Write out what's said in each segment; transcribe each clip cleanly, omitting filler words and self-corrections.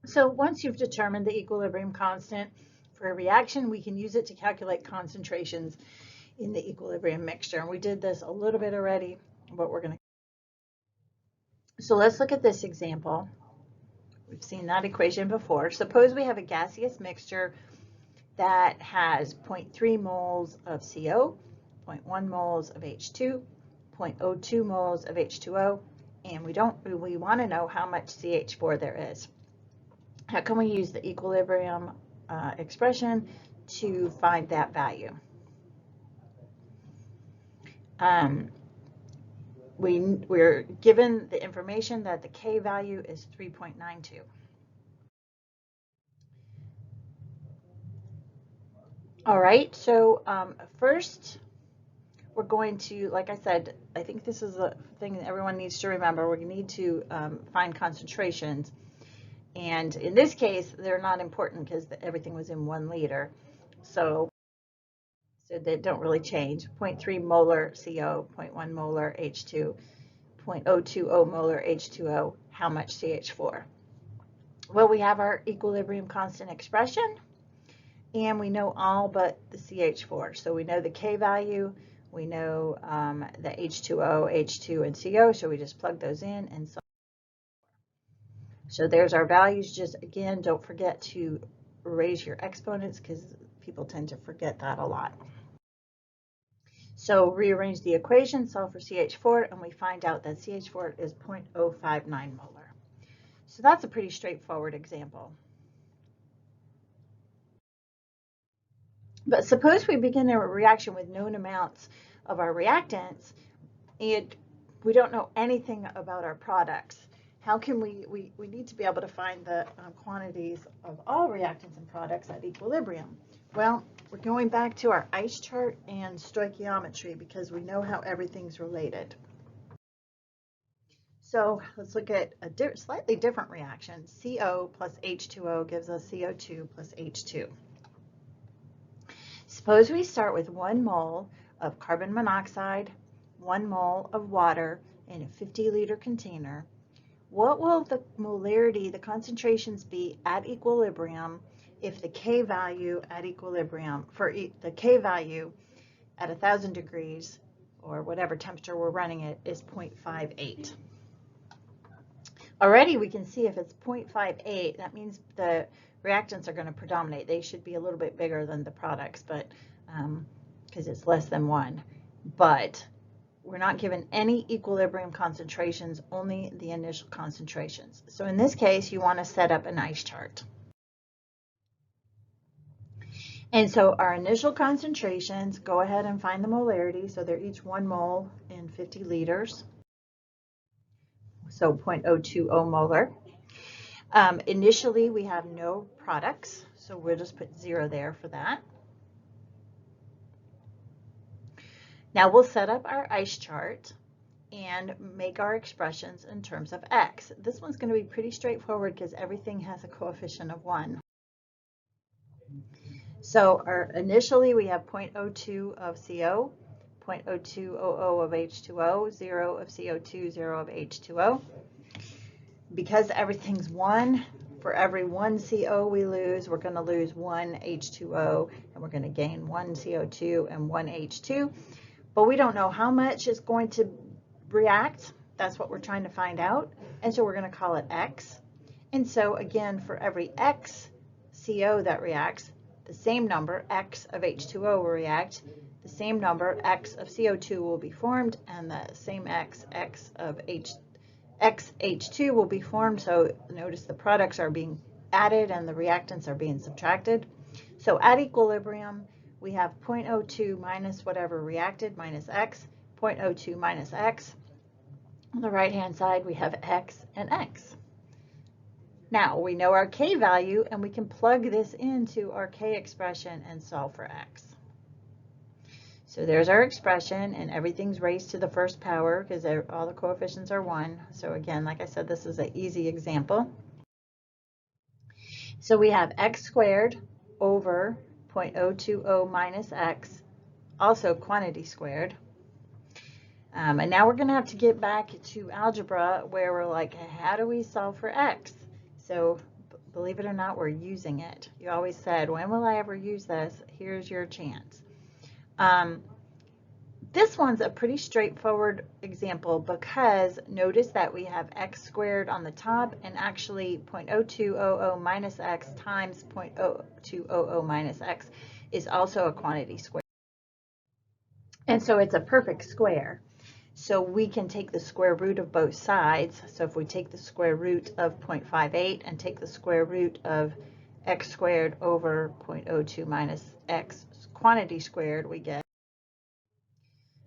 So once you've determined the equilibrium constant for a reaction, we can use it to calculate concentrations in the equilibrium mixture. And we did this a little bit already, but we're going to. So let's look at this example. We've seen that equation before. Suppose we have a gaseous mixture that has 0.3 moles of CO, 0.1 moles of H2, 0.02 moles of H2O, and we want to know how much CH4 there is. How can we use the equilibrium expression to find that value? We're given the information that the K value is 3.92. All right, so first we're going to, like I said, I think this is a thing that everyone needs to remember. We need to find concentrations. And in this case, they're not important because everything was in 1 liter. So they don't really change. 0.3 molar CO, 0.1 molar H2, 0.020 molar H2O, how much CH4? Well, we have our equilibrium constant expression, and we know all but the CH4. So we know the K value, we know the H2O, H2, and CO, so we just plug those in and solve. So there's our values. Just again, don't forget to raise your exponents because people tend to forget that a lot. So rearrange the equation, solve for CH4, and we find out that CH4 is 0.059 molar. So that's a pretty straightforward example. But suppose we begin a reaction with known amounts of our reactants and we don't know anything about our products. How can we need to be able to find the quantities of all reactants and products at equilibrium? Well, we're going back to our ice chart and stoichiometry because we know how everything's related. So let's look at a slightly different reaction. CO plus H2O gives us CO2 plus H2. Suppose we start with 1 mole of carbon monoxide, 1 mole of water in a 50-liter container. What will the molarity, the concentrations be at equilibrium if the K value at equilibrium, for the K value at 1,000 degrees, or whatever temperature we're running it, is 0.58? Already we can see if it's 0.58, that means the reactants are going to predominate. They should be a little bit bigger than the products, but because it's less than 1. But we're not given any equilibrium concentrations, only the initial concentrations. So in this case, you want to set up an ice chart. And so our initial concentrations, go ahead and find the molarity. So they're each 1 mole in 50 liters. So 0.020 molar. Initially, we have no products, so we'll just put 0 there for that. Now we'll set up our ice chart and make our expressions in terms of x. This one's going to be pretty straightforward because everything has a coefficient of 1. So initially we have 0.02 of CO, 0.0200 of H2O, 0 of CO2, 0 of H2O. Because everything's 1, for every 1 CO we lose, we're going to lose 1 H2O, and we're going to gain 1 CO2 and 1 H2. But we don't know how much is going to react. That's what we're trying to find out. And so we're going to call it X. And so again, for every X CO that reacts, the same number, X of H2O, will react. The same number, X of CO2, will be formed, and the same X of XH2 will be formed. So notice the products are being added and the reactants are being subtracted. So at equilibrium, we have 0.02 minus whatever reacted minus X, 0.02 minus X. On the right-hand side, we have X and X. Now, we know our K value, and we can plug this into our K expression and solve for X. So there's our expression, and everything's raised to the first power because all the coefficients are 1. So again, like I said, this is an easy example. So we have X squared over 0.020 minus X, also quantity squared. And now we're going to have to get back to algebra where we're like, how do we solve for X? So Believe it or not, we're using it. You always said, when will I ever use this? Here's your chance. This one's a pretty straightforward example because notice that we have x squared on the top, and actually 0.0200 minus x times 0.0200 minus x is also a quantity square. And so it's a perfect square. So we can take the square root of both sides. So if we take the square root of 0.58 and take the square root of x squared over 0.02 minus x quantity squared, we get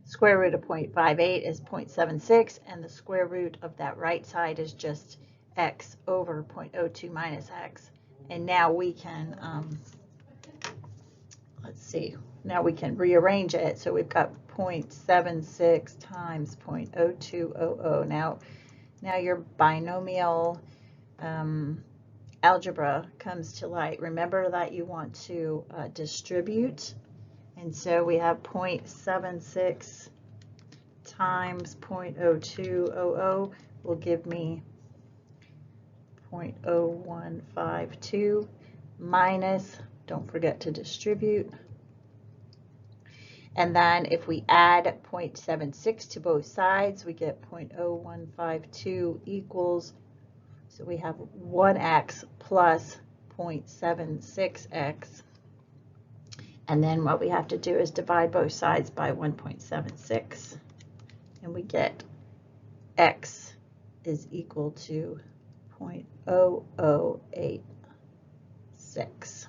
square root of 0.58 is 0.76, and the square root of that right side is just x over 0.02 minus x. And now we can, let's see, now we can rearrange it. So we've got 0.76 times 0.0200. Now your binomial algebra comes to light. Remember that you want to distribute. And so we have 0.76 times 0.0200 will give me 0.0152 minus, don't forget to distribute. And then if we add 0.76 to both sides, we get 0.0152 equals, so we have 1x plus 0.76x. And then what we have to do is divide both sides by 1.76, and we get x is equal to 0.0086.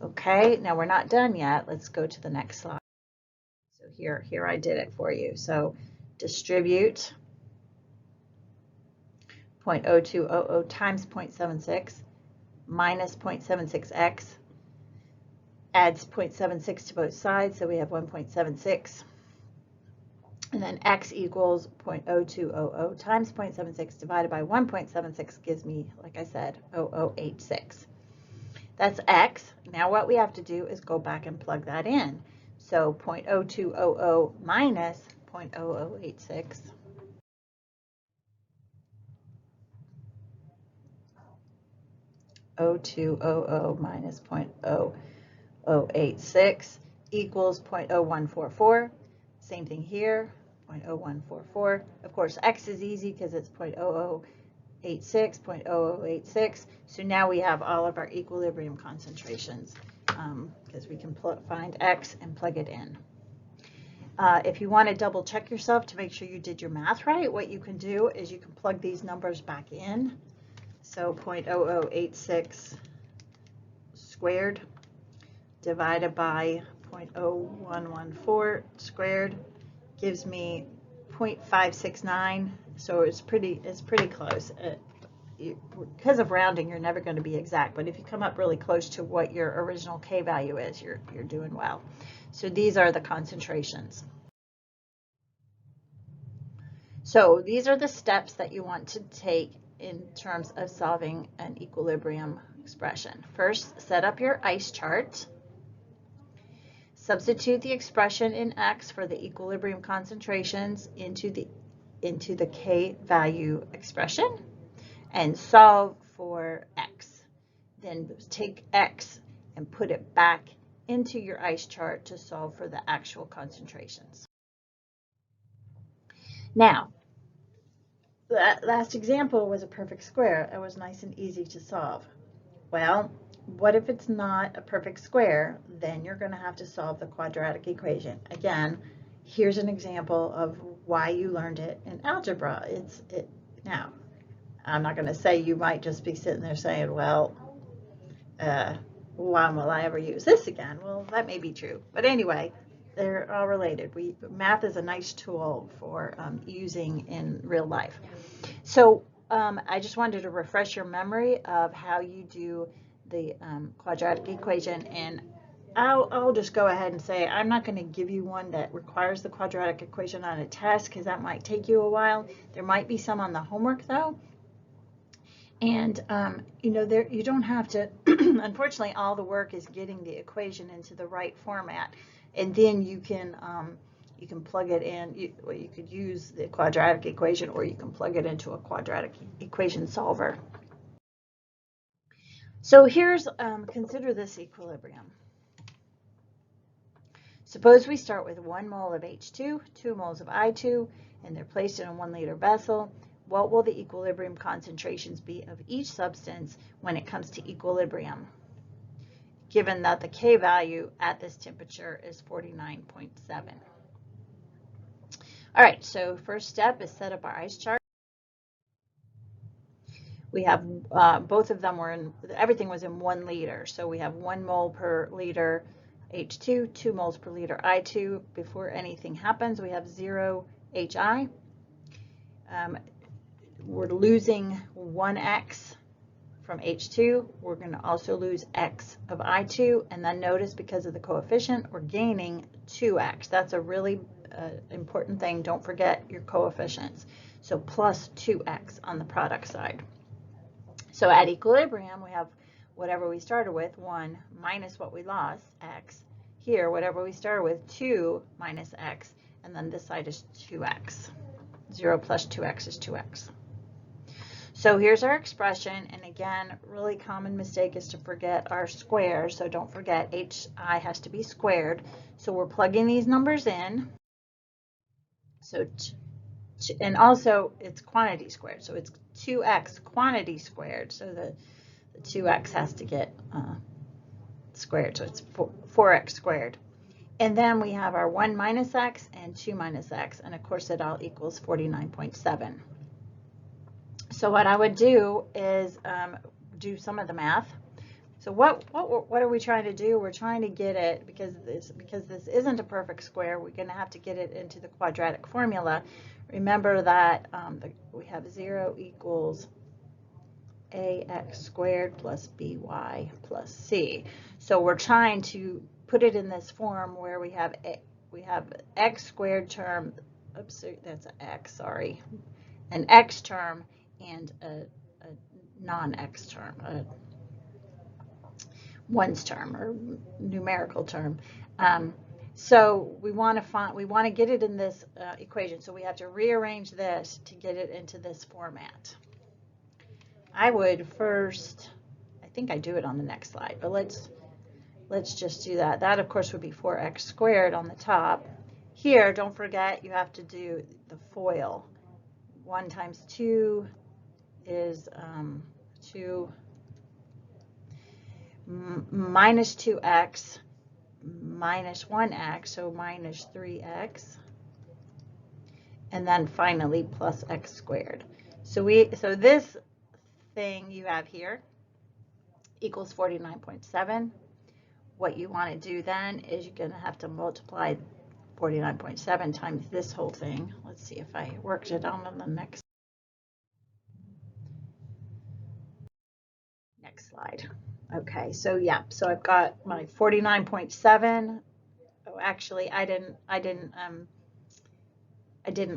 Okay, now we're not done yet. Let's go to the next slide. So here I did it for you. So distribute 0.0200 times 0.76 minus 0.76x. Adds 0.76 to both sides, so we have 1.76. And then x equals 0.0200 times 0.76 divided by 1.76 gives me, like I said, 0086. That's x. Now what we have to do is go back and plug that in. So 0.0200 minus 0.0086. .0200 minus 0.0086 equals 0.0144. Same thing here, 0.0144. Of course, x is easy because it's 0.0086, 0.0086. So now we have all of our equilibrium concentrations because we can find x and plug it in. If you want to double check yourself to make sure you did your math right, what you can do is you can plug these numbers back in. So 0.0086 squared divided by 0.0114 squared gives me 0.569. So it's pretty close. Because of rounding, you're never going to be exact, but if you come up really close to what your original K value is, you're doing well. So these are the concentrations. So these are the steps that you want to take in terms of solving an equilibrium expression. First, set up your ice chart. Substitute the expression in x for the equilibrium concentrations into the K value expression and solve for x. Then take x and put it back into your ice chart to solve for the actual concentrations. Now, that last example was a perfect square. It was nice and easy to solve. Well, what if it's not a perfect square? Then you're going to have to solve the quadratic equation. Again, here's an example of why you learned it in algebra. Now, I'm not going to say you might just be sitting there saying, well, when will I ever use this again? Well, that may be true. But anyway, they're all related. Math is a nice tool for using in real life. So I just wanted to refresh your memory of how you do the quadratic equation, and I'll just go ahead and say I'm not going to give you one that requires the quadratic equation on a test because that might take you a while. There might be some on the homework though. And you don't have to, unfortunately, all the work is getting the equation into the right format, and then you can plug it in. You could use the quadratic equation, or you can plug it into a quadratic equation solver. So here's, consider this equilibrium. Suppose we start with 1 mole of H2, 2 moles of I2, and they're placed in a 1-liter vessel. What will the equilibrium concentrations be of each substance when it comes to equilibrium, given that the K value at this temperature is 49.7? All right, so first step is set up our ice chart. We have both of them were in, everything was in 1 liter. So we have 1 mole per liter H2, 2 moles per liter I2. Before anything happens, we have 0 HI. We're losing 1x from H2. We're going to also lose x of I2. And then notice, because of the coefficient, we're gaining 2x. That's a really important thing. Don't forget your coefficients. So plus 2x on the product side. So at equilibrium, we have whatever we started with, 1 minus what we lost, x. Here, whatever we started with, 2 minus x. And then this side is 2x. 0 plus 2x is 2x. So here's our expression. And again, really common mistake is to forget our squares. So don't forget, HI has to be squared. So we're plugging these numbers in. So and also it's quantity squared. So it's 2x quantity squared. So the 2x has to get squared. So it's 4x squared. And then we have our 1 minus x and 2 minus x. And of course, it all equals 49.7. So what I would do is do some of the math. So what are we trying to do? We're trying to get it, because this isn't a perfect square, we're going to have to get it into the quadratic formula. Remember that we have 0 equals ax squared plus by plus c. So we're trying to put it in this form where we have x squared term, oops, that's an x, sorry, an x term and a non-x term, a ones term or numerical term. So we want to get it in this equation. So we have to rearrange this to get it into this format. I would first, I think I do it on the next slide, but let's just do that. That of course would be 4x squared on the top. Here, don't forget, you have to do the FOIL. 1 times 2 is 2 minus 2x minus 1x, so minus 3x, and then finally plus x squared. So this thing you have here equals 49.7. What you want to do then is you're going to have to multiply 49.7 times this whole thing. Let's see if I worked it out on the next slide. Okay, so yeah, so I've got my 49.7. Oh, actually, I didn't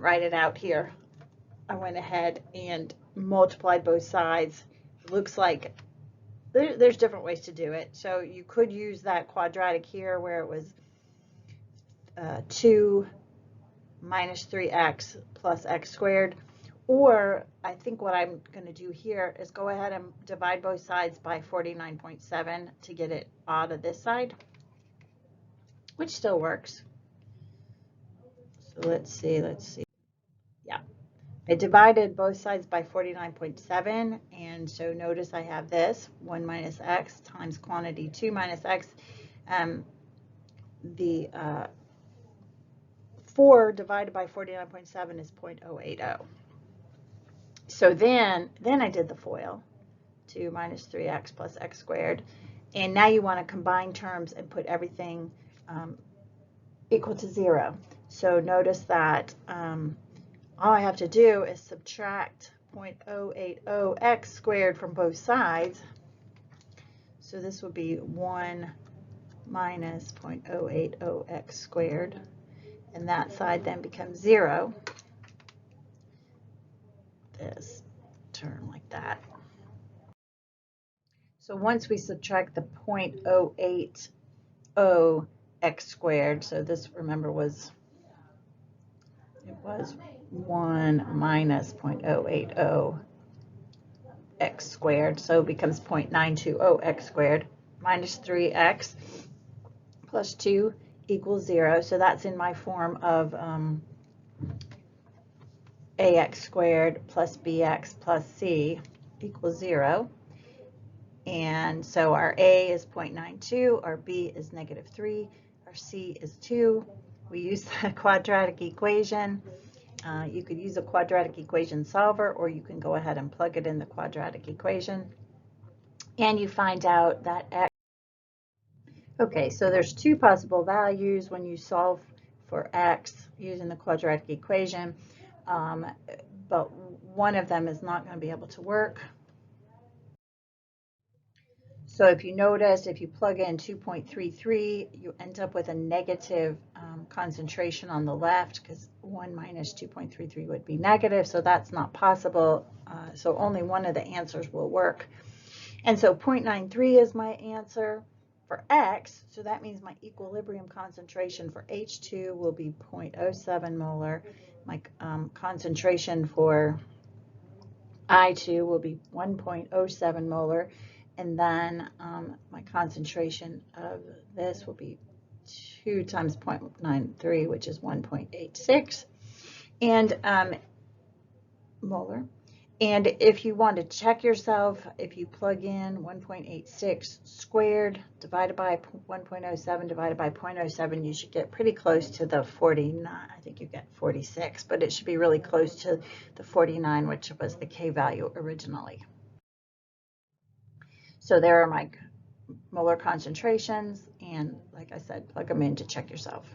write it out here. I went ahead and multiplied both sides. It looks like there's different ways to do it. So you could use that quadratic here where it was 2 minus 3x plus x squared. Or I think what I'm going to do here is go ahead and divide both sides by 49.7 to get it out of this side, which still works. So let's see. Yeah, I divided both sides by 49.7, and so notice I have this 1 minus x times quantity 2 minus x. The 4 divided by 49.7 is 0.080. So then I did the FOIL, 2 minus 3x plus x squared. And now you want to combine terms and put everything equal to 0. So notice that all I have to do is subtract 0.080x squared from both sides. So this would be 1 minus 0.080x squared. And that side then becomes 0. This term like that. So once we subtract the 0.080x squared, so this, remember, was 1 minus 0.080 x squared, so it becomes 0.920 x squared minus 3x plus 2 equals 0. So that's in my form of ax squared plus bx plus c equals 0. And so our a is 0.92, our b is -3, our c is 2. We use the quadratic equation. You could use a quadratic equation solver, or you can go ahead and plug it in the quadratic equation. And you find out that x. Okay, so there's two possible values when you solve for x using the quadratic equation, but one of them is not going to be able to work. So if you notice, if you plug in 2.33, you end up with a negative concentration on the left, because 1 minus 2.33 would be negative, so that's not possible. So only one of the answers will work. And so 0.93 is my answer for x, so that means my equilibrium concentration for H2 will be 0.07 molar. My concentration for I2 will be 1.07 molar. And then my concentration of this will be 2 times 0.93, which is 1.86 and molar. And if you want to check yourself, if you plug in 1.86 squared divided by 1.07 divided by 0.07, you should get pretty close to the 49. I think you get 46, but it should be really close to the 49, which was the K value originally. So there are my molar concentrations, and like I said, plug them in to check yourself.